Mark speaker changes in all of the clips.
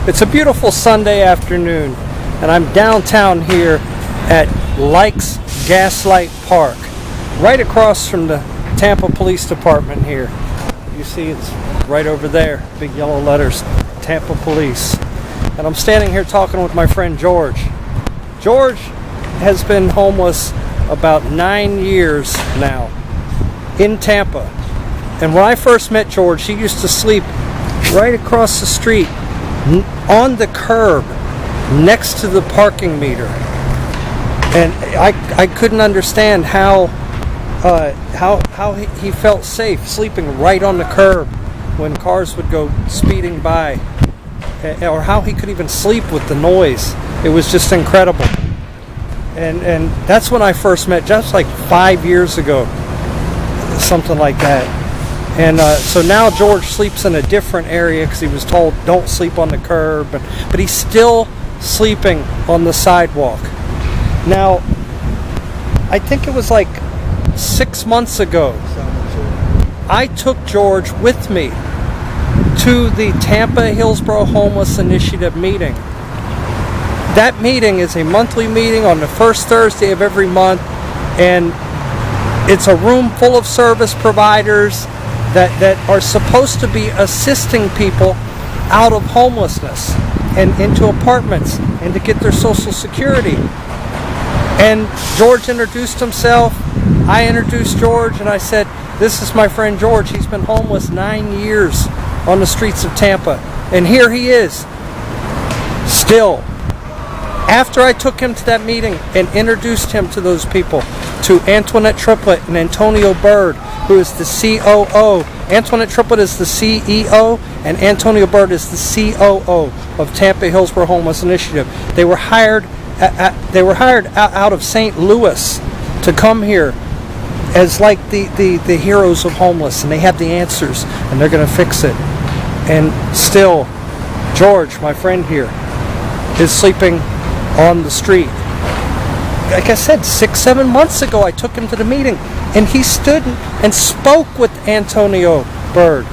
Speaker 1: It's a beautiful Sunday afternoon, and I'm downtown here at Likes Gaslight Park, right across from the Tampa Police Department here. You see it's right over there, big yellow letters, Tampa Police. And I'm standing here talking with my friend George. George has been homeless about 9 years now in Tampa. And when I first met George, he used to sleep right across the street on the curb next to the parking meter. And I couldn't understand how he felt safe sleeping right on the curb when cars would go speeding by, or how he could even sleep with the noise. It was just incredible. And that's when I first met, just like 5 years ago, something like that. And so now George sleeps in a different area because he was told don't sleep on the curb, but he's still sleeping on the sidewalk. Now, I think it was like 6 months ago, I took George with me to the Tampa Hillsborough Homeless Initiative meeting. That meeting is a monthly meeting on the first Thursday of every month, and it's a room full of service providers that are supposed to be assisting people out of homelessness and into apartments and to get their Social Security. And George introduced himself. I introduced George, and I said, this is my friend George. He's been homeless 9 years on the streets of Tampa. And here he is, still. After I took him to that meeting and introduced him to those people, to Antoinette Triplett and Antonio Bird, who is the COO. Antoinette Triplett is the CEO, and Antonio Bird is the COO of Tampa Hillsborough Homeless Initiative. They were hired out of St. Louis to come here as like the heroes of homeless, and they have the answers, and they're going to fix it. And still, George, my friend here, is sleeping on the street. Like I said, 6-7 months ago, I took him to the meeting, and he stood and spoke with Antonio Bird.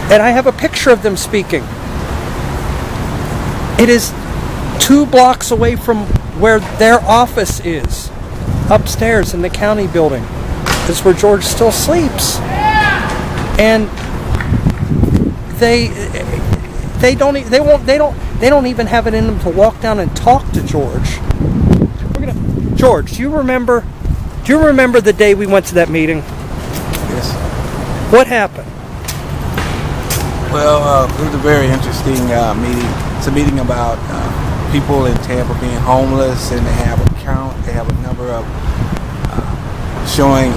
Speaker 1: And I have a picture of them speaking. It is 2 blocks away from where their office is, upstairs in the county building. Is where George still sleeps. And they don't even have it in them to walk down and talk to George. George, do you remember the day we went to that meeting?
Speaker 2: Yes.
Speaker 1: What happened?
Speaker 2: Well, it was a very interesting meeting. It's a meeting about people in Tampa being homeless, and they have a count. They have a number of showing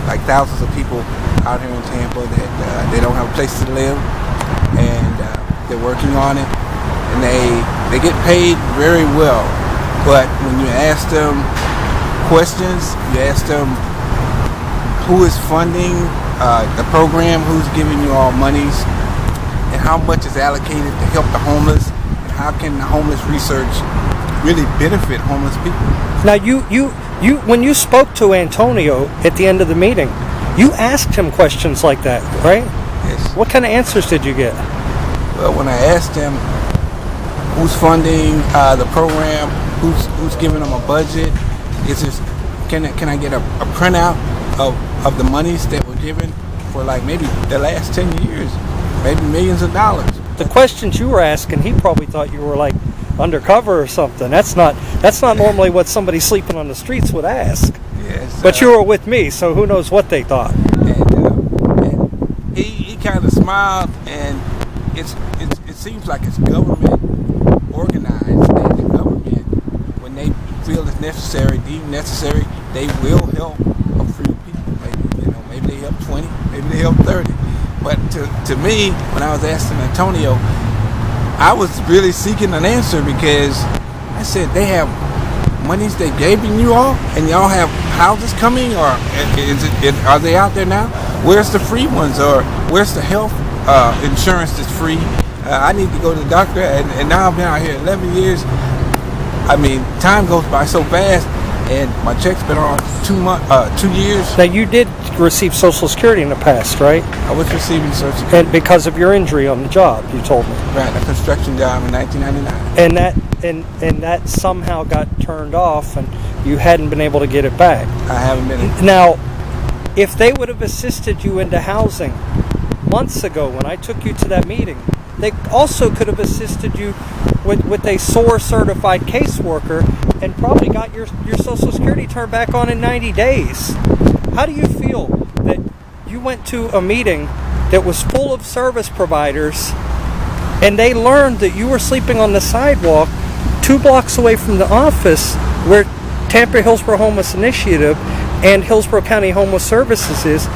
Speaker 2: like thousands of people out here in Tampa that they don't have a place to live, and they're working on it, and they get paid very well. But when you ask them questions, you ask them who is funding the program, who's giving you all monies, and how much is allocated to help the homeless, and how can the homeless research really benefit homeless people.
Speaker 1: Now, you when you spoke to Antonio at the end of the meeting, you asked him questions like that, right?
Speaker 2: Yes.
Speaker 1: What kind of answers did you get?
Speaker 2: Well, when I asked him who's funding the program, who's giving them a budget, can I get a printout of the monies that were given for like maybe the last 10 years, maybe millions of dollars.
Speaker 1: The questions you were asking, he probably thought you were like undercover or something. That's not normally what somebody sleeping on the streets would ask.
Speaker 2: Yes.
Speaker 1: But you were with me, so who knows what they thought.
Speaker 2: And he kind of smiled, and it seems like it's government organized, and the government, when they feel it's necessary, deemed necessary, they will help a few people. Maybe they help 20, maybe they help 30. But to me, when I was asking Antonio, I was really seeking an answer, because I said, they have monies they gave you all, and y'all have houses coming, or are they out there now? Where's the free ones, or where's the health insurance that's free? I need to go to the doctor, and now I've been out here 11 years. I mean, time goes by so fast, and my check's been on 2 years.
Speaker 1: Now, you did receive Social Security in the past, right?
Speaker 2: I was receiving Social Security.
Speaker 1: And because of your injury on the job, you told me.
Speaker 2: Right, a construction job in 1999.
Speaker 1: And that somehow got turned off, and you hadn't been able to get it back.
Speaker 2: I haven't been.
Speaker 1: Now, if they would have assisted you into housing months ago when I took you to that meeting, they also could have assisted you with a SOAR certified caseworker and probably got your Social Security turned back on in 90 days. How do you feel that you went to a meeting that was full of service providers and they learned that you were sleeping on the sidewalk 2 blocks away from the office where Tampa Hillsborough Homeless Initiative and Hillsborough County Homeless Services is,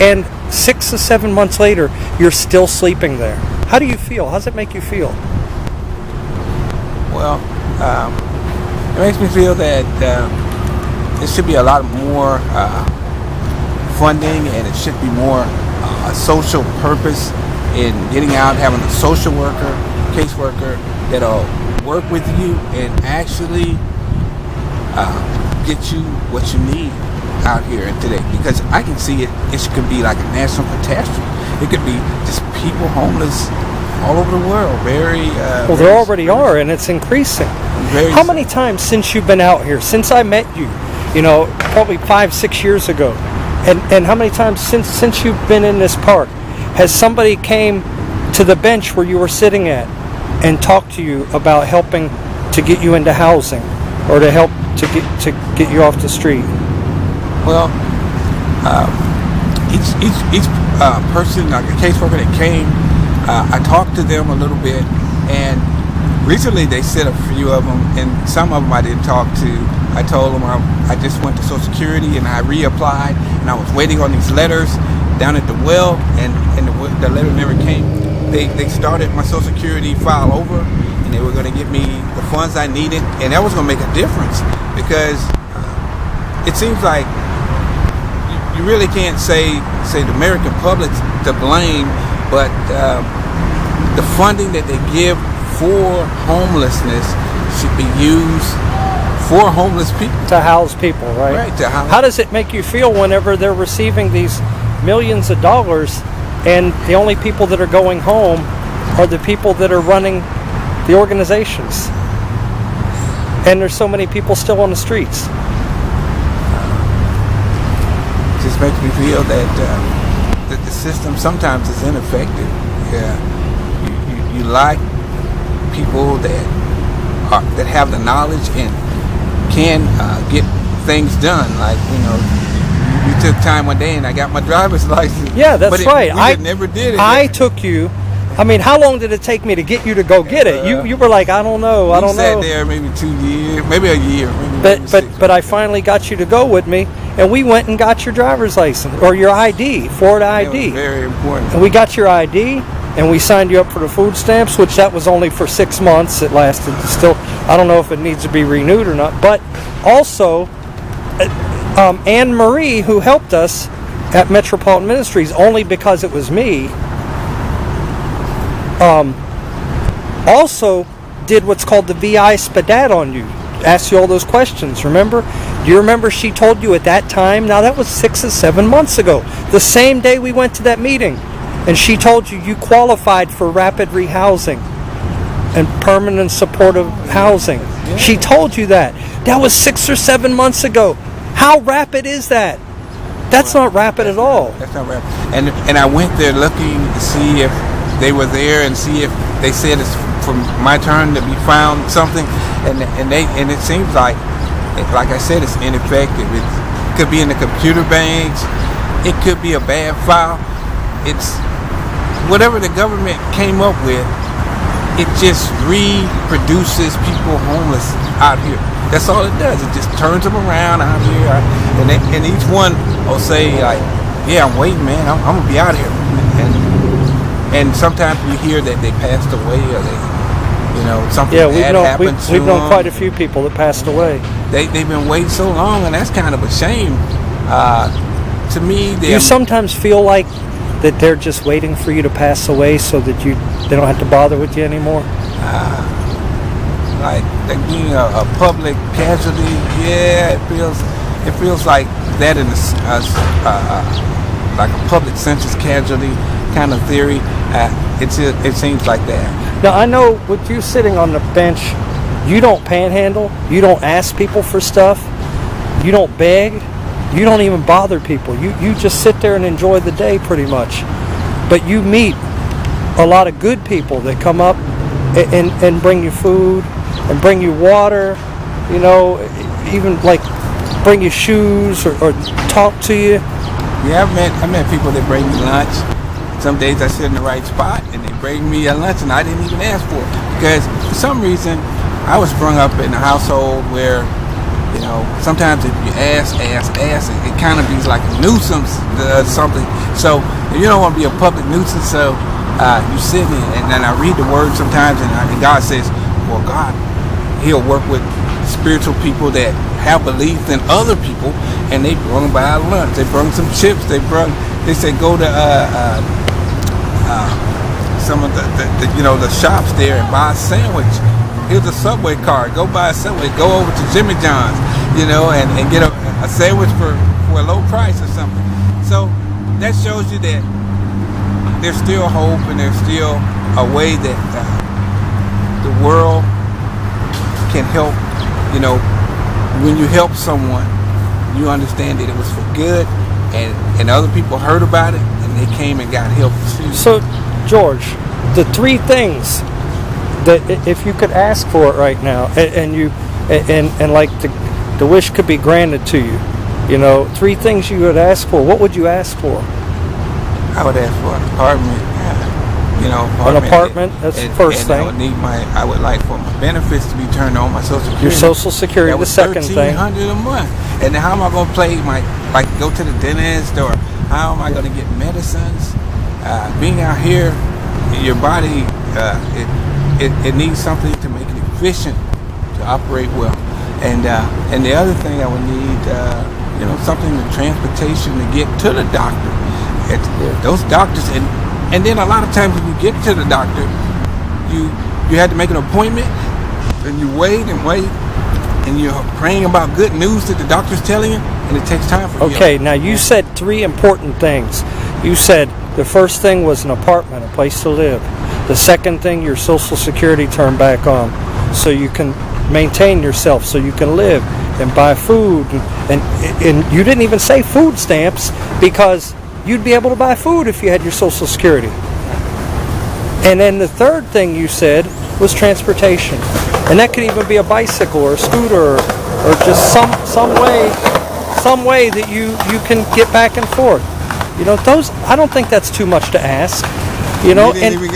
Speaker 1: and 6 to 7 months later, you're still sleeping there? How do you feel? How does it make you feel?
Speaker 2: Well, it makes me feel that there should be a lot more funding, and it should be more social purpose in getting out, having a social worker, caseworker that'll work with you and actually get you what you need out here today. Because I can see it could be like a national catastrophe. It could be just people homeless all over the world.
Speaker 1: Well, there already are, and it's increasing. How many times since you've been out here, since I met you, probably 5-6 years ago, and how many times since you've been in this park, has somebody came to the bench where you were sitting at and talked to you about helping to get you into housing or to help to get you off the street?
Speaker 2: Well, each person, like a caseworker that came, I talked to them a little bit, and recently they said a few of them, and some of them I didn't talk to. I told them I just went to Social Security and I reapplied, and I was waiting on these letters down at the well, and the letter never came. They started my Social Security file over, and they were going to give me the funds I needed, and that was going to make a difference, because it seems like you really can't say the American public's to blame, but the funding that they give for homelessness should be used for homeless people.
Speaker 1: To house people, right?
Speaker 2: Right, to house.
Speaker 1: How does it make you feel whenever they're receiving these millions of dollars and the only people that are going home are the people that are running the organizations? And there's so many people still on the streets.
Speaker 2: It just makes me feel that the system sometimes is ineffective. You like people that have the knowledge and can get things done. Like, you took time one day and I got my driver's license.
Speaker 1: Yeah, that's right.
Speaker 2: I never did it.
Speaker 1: I took you. I mean, how long did it take me to get you to go get it? You were like, I don't know.
Speaker 2: You sat there maybe 2 years, maybe a year.
Speaker 1: But I finally got you to go with me, and we went and got your driver's license or your ID, Florida ID.
Speaker 2: That was very important.
Speaker 1: And we got your ID, and we signed you up for the food stamps, which that was only for 6 months. It lasted still. I don't know if it needs to be renewed or not. But also, Anne Marie, who helped us at Metropolitan Ministries, only because it was me, also did what's called the VI SPDAT on you. Asked you all those questions, remember? Do you remember she told you at that time? Now that was 6 or 7 months ago. The same day we went to that meeting. And she told you qualified for rapid rehousing and permanent supportive housing. Yeah. She told you that. That was 6 or 7 months ago. How rapid is that? That's not rapid at all.
Speaker 2: That's not rapid. And I went there looking to see if they were there and see if they said it's from my turn to be found something. And it seems like I said, it's ineffective. It could be in the computer banks. It could be a bad file. It's whatever the government came up with. It just reproduces people homeless out here. That's all it does. It just turns them around out here, and each one will say like, "Yeah, I'm waiting, man. I'm gonna be out here." And sometimes you hear that they passed away, or they, something bad happened to them.
Speaker 1: We've known quite a few people that passed away.
Speaker 2: They've been waiting so long, and that's kind of a shame. To me,
Speaker 1: you sometimes feel like that they're just waiting for you to pass away so that they don't have to bother with you anymore.
Speaker 2: like being a public casualty. Yeah, it feels like that in like a public census casualty kind of theory. It seems like that.
Speaker 1: Now, I know with you sitting on the bench, you don't panhandle, you don't ask people for stuff, you don't beg, you don't even bother people. You just sit there and enjoy the day pretty much. But you meet a lot of good people that come up and bring you food and bring you water, you know, even like bring you shoes or talk to you.
Speaker 2: Yeah, I met people that bring me lunch. Some days I sit in the right spot and they bring me a lunch and I didn't even ask for it. Because for some reason, I was brought up in a household where, you know, sometimes if you ask, it kind of be like a nuisance or something. So you don't want to be a public nuisance, so you sit in and then I read the word sometimes and God says, well, God, he'll work with spiritual people that have belief in other people, and they brought by lunch. They brought some chips. They said go to some of the shops there and buy a sandwich. Here's a Subway card. Go buy a Subway. Go over to Jimmy John's, and get a sandwich for a low price or something. So that shows you that there's still hope and there's still a way that the world can help. When you help someone, you understand that it was for good, and other people heard about it and they came and got help too.
Speaker 1: So, George, the three things that if you could ask for it right now, and like the wish could be granted to you, three things you would ask for. What would you ask for?
Speaker 2: I would ask for an apartment.
Speaker 1: An apartment. That's the first thing.
Speaker 2: I would like for my benefits to be turned on. My Social Security.
Speaker 1: Your Social Security. The second thing.
Speaker 2: $1,300 a month. And then how am I going to play go to the dentist, or how am I going to get medicines? Being out here, your body it needs something to make it efficient to operate well. And the other thing I would need, something to transportation to get to the doctor. Those doctors and then a lot of times when you get to the doctor, you had to make an appointment, and you wait, and you're praying about good news that the doctor's telling you, and it takes time for you.
Speaker 1: Okay, now you said three important things. You said the first thing was an apartment, a place to live. The second thing, your Social Security turned back on, so you can maintain yourself, so you can live and buy food. And you didn't even say food stamps, because you'd be able to buy food if you had your Social Security. And then the third thing you said was transportation. And that could even be a bicycle or a scooter or just some way that you can get back and forth. I don't think that's too much to ask. I didn't
Speaker 2: even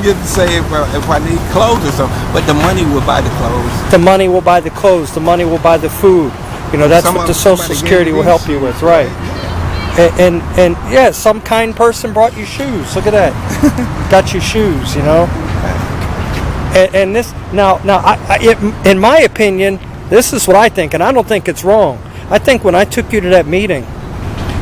Speaker 2: get to say if I need clothes or something, but the money will buy the clothes.
Speaker 1: The money will buy the clothes. The money will buy the food. That's what the Social Security will help you with, right? And yeah, some kind person brought you shoes. Look at that. Got you shoes, And this now, in my opinion, this is what I think, and I don't think it's wrong. I think when I took you to that meeting,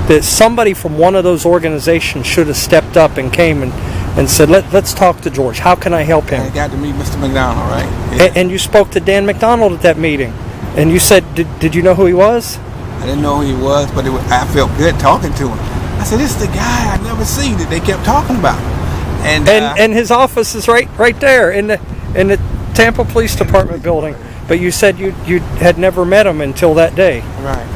Speaker 1: that somebody from one of those organizations should have stepped up and came and said, let's talk to George. How can I help him?
Speaker 2: I got to meet Mr. McDonald, right? Yeah.
Speaker 1: And you spoke to Dan McDonald at that meeting, and you said, did you know who he was?
Speaker 2: I didn't know who he was, but I felt good talking to him. I said, this is the guy I never seen that they kept talking about. And
Speaker 1: his office is right there in the Tampa Police Department building. But you said you had never met him until that day.
Speaker 2: Right.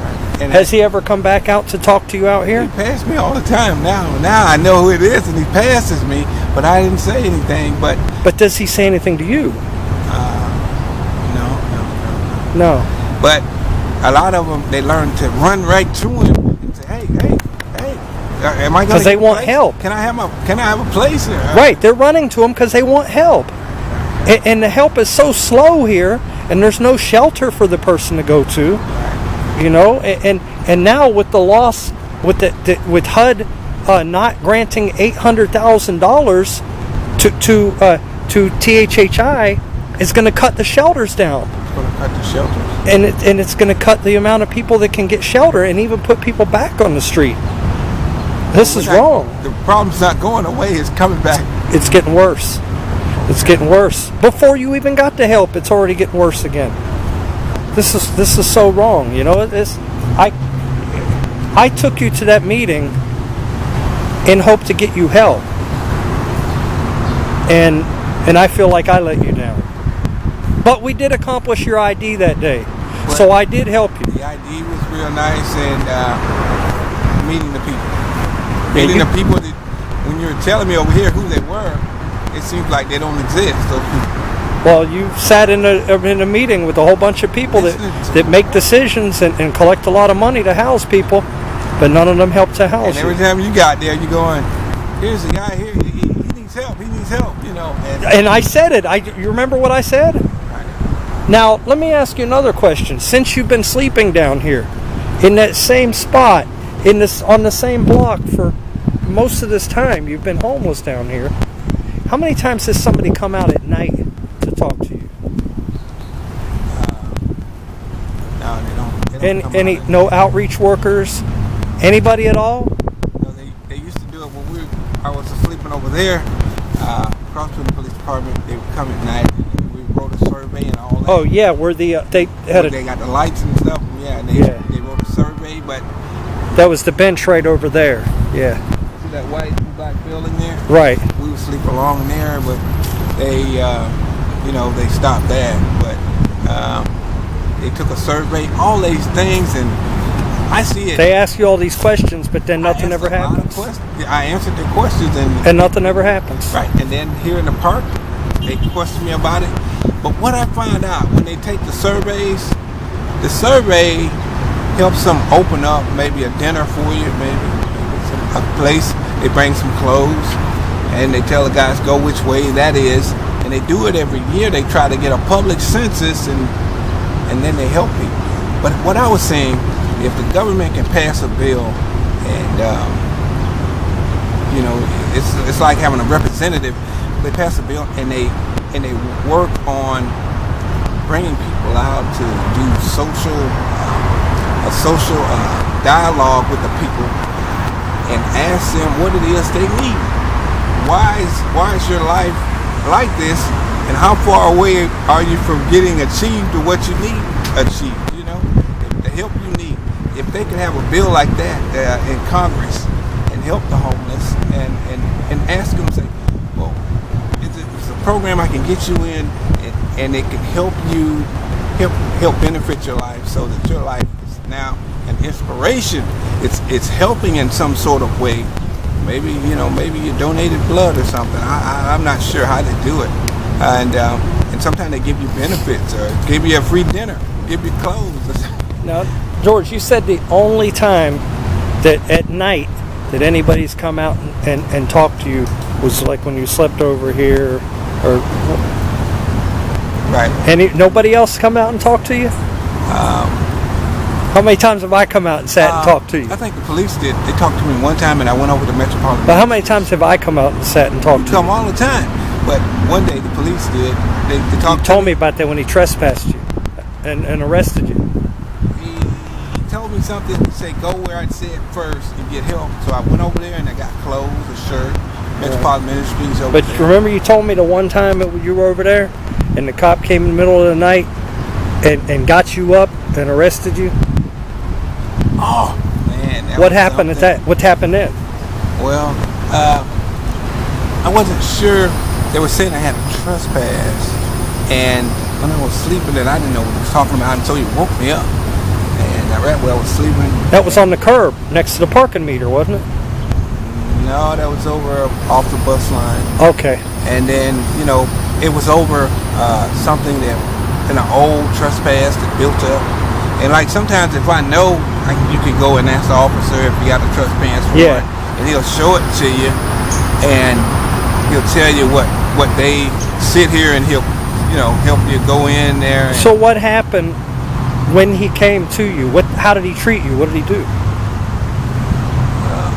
Speaker 2: And
Speaker 1: has he ever come back out to talk to you out here?
Speaker 2: He passed me all the time. Now I know who it is, and he passes me, but I didn't say anything. But
Speaker 1: does he say anything to you? No.
Speaker 2: But a lot of them, they learn to run right to him and say, hey, am I going to?
Speaker 1: Because they want help.
Speaker 2: Can I have a place here?
Speaker 1: Right, they're running to him because they want help, and the help is so slow here, and there's no shelter for the person to go to, And now with the loss, with HUD not granting $800,000 to THHI, is going to cut the shelters down.
Speaker 2: Going to cut the shelters.
Speaker 1: And it's going to cut the amount of people that can get shelter, and even put people back on the street. This is wrong.
Speaker 2: The problem's not going away; it's coming back.
Speaker 1: It's getting worse. It's getting worse. Before you even got the help, it's already getting worse again. This is so wrong. You know, I took you to that meeting in hope to get you help, and I feel like I let you down. But we did accomplish your ID that day, so I did help you.
Speaker 2: The ID was real nice, and meeting the people. Meeting the people that, when you were telling me over here who they were, it seems like they don't exist. Those people.
Speaker 1: Well, you sat in a meeting with a whole bunch of people that make decisions and collect a lot of money to house people, but none of them help to house
Speaker 2: you. And every time you got there, you're going, here's a guy here, he needs help, you know.
Speaker 1: And I said it. You remember what I said?
Speaker 2: Right.
Speaker 1: Now, let me ask you another question. Since you've been sleeping down here, in that same spot, on the same block for most of this time, you've been homeless down here, how many times has somebody come out at night to talk to you?
Speaker 2: No, they don't
Speaker 1: No outreach workers? Anybody at all?
Speaker 2: No, they used to do it when I was sleeping over there, across from the police department. They would come at night, and we wrote a survey and all that.
Speaker 1: Oh yeah, where they got
Speaker 2: the lights and stuff. Yeah, and they wrote a survey, but
Speaker 1: that was the bench right over there. Yeah.
Speaker 2: See that white and black building there?
Speaker 1: Right.
Speaker 2: We would sleep along there, but they stopped that. But they took a survey, all these things, and I see it.
Speaker 1: They ask you all these questions, but then nothing ever happens.
Speaker 2: I answered their questions,
Speaker 1: and nothing ever happens.
Speaker 2: Right, and then here in the park, they question me about it. But what I find out when they take the survey helps them open up maybe a dinner for you, maybe a place. They bring some clothes, and they tell the guys go which way that is, and they do it every year. They try to get a public census, and then they help people. But what I was saying, if the government can pass a bill, and it's like having a representative. They pass a bill and they work on bringing people out to do social dialogue with the people and ask them what it is they need. Why is your life like this, and how far away are you from getting achieved to what you need achieved? You know, the help you need. If they could have a bill like that in Congress and help the homeless and ask them, say, well, it's a program I can get you in, and it can help you help benefit your life, so that your life is now an inspiration. It's helping in some sort of way. Maybe you donated blood or something. I'm not sure how they do it, and sometimes they give you benefits or give you a free dinner, give you clothes.
Speaker 1: Now, George, you said the only time that at night that anybody's come out and talked to you was like when you slept over here, or
Speaker 2: right.
Speaker 1: Nobody else come out and talk to you? How many times have I come out and sat and talked to you?
Speaker 2: I think the police did. They talked to me one time, and I went over to Metropolitan.
Speaker 1: But how many times have I come out and sat and talked to you?
Speaker 2: Come all the time. But one day the police did. They talked.
Speaker 1: You told me about that when he trespassed you and arrested you.
Speaker 2: He told me something. He said, go where I said first and get help. So I went over there and I got clothes, a shirt, Metropolitan Ministries over there. But
Speaker 1: remember you told me the one time that you were over there and the cop came in the middle of the night and got you up and arrested you?
Speaker 2: Oh, man.
Speaker 1: What happened at that? What happened then?
Speaker 2: Well, I wasn't sure. They were saying I had a trespass. And when I was sleeping, and I didn't know what he was talking about until he woke me up. And right where I was sleeping.
Speaker 1: That was on the curb next to the parking meter, wasn't it?
Speaker 2: No, that was over off the bus line.
Speaker 1: Okay.
Speaker 2: And then, it was over something that an old trespass that built up. And like sometimes if I know, you can go and ask the officer if you got a trespass warrant, and he'll show it to you, and he'll tell you what they sit here, and he'll help you go in there.
Speaker 1: So what happened when he came to you? How did he treat you? What did he do?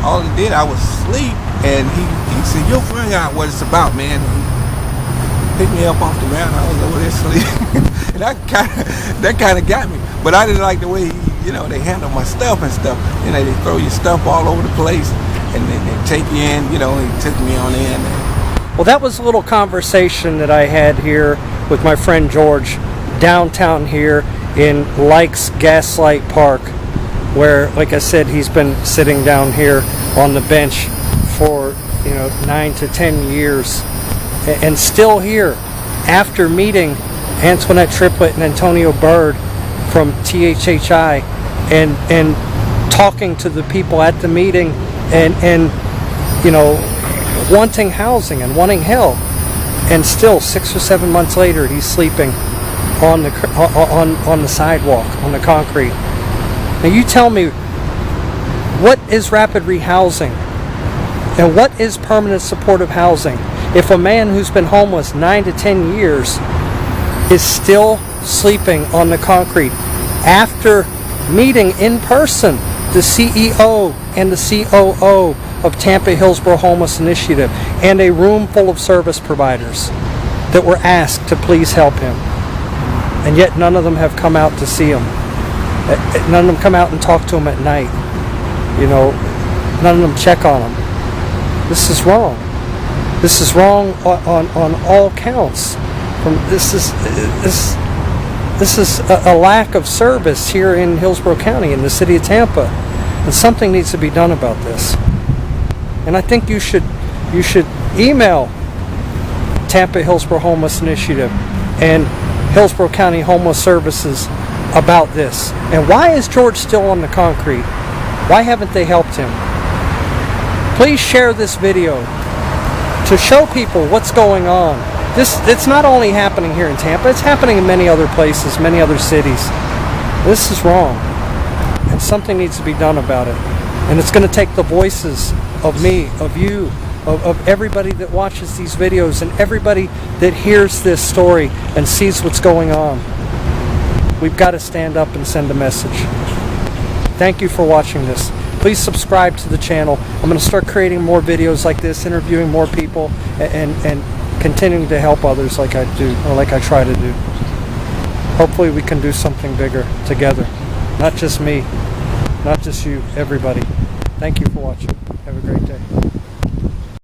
Speaker 2: All he did, I was asleep, and he said, "You'll find out what it's about, man." He picked me up off the ground. I was over there sleeping, and that kind of got me. But I didn't like the way they handle my stuff and stuff. They throw your stuff all over the place, and they take you in. He took me on in.
Speaker 1: Well, that was a little conversation that I had here with my friend George downtown here in Likes Gaslight Park, where, like I said, he's been sitting down here on the bench for 9 to 10 years, and still here after meeting Antoinette Triplett and Antonio Bird from THHI, and talking to the people at the meeting, and wanting housing and wanting help, and still 6 or 7 months later he's sleeping on the sidewalk, on the concrete. Now you tell me, what is rapid rehousing and what is permanent supportive housing if a man who's been homeless 9 to 10 years is still sleeping on the concrete after meeting in person the CEO and the COO of Tampa Hillsborough Homeless Initiative and a room full of service providers that were asked to please help him, and yet none of them have come out to see him. None of them come out and talk to him at night. None of them check on him. This is wrong. This is wrong on all counts. This is a lack of service here in Hillsborough County, in the city of Tampa, and something needs to be done about this. And I think you should email Tampa Hillsborough Homeless Initiative and Hillsborough County Homeless Services about this. And why is George still on the concrete? Why haven't they helped him? Please share this video to show people what's going on. It's not only happening here in Tampa, it's happening in many other places, many other cities. This is wrong, and something needs to be done about it. And it's going to take the voices of me, of you, of everybody that watches these videos, and everybody that hears this story and sees what's going on. We've got to stand up and send a message. Thank you for watching this. Please subscribe to the channel. I'm going to start creating more videos like this, interviewing more people, and continuing to help others like I do, or like I try to do. Hopefully we can do something bigger together. Not just me, not just you, everybody. Thank you for watching. Have a great day.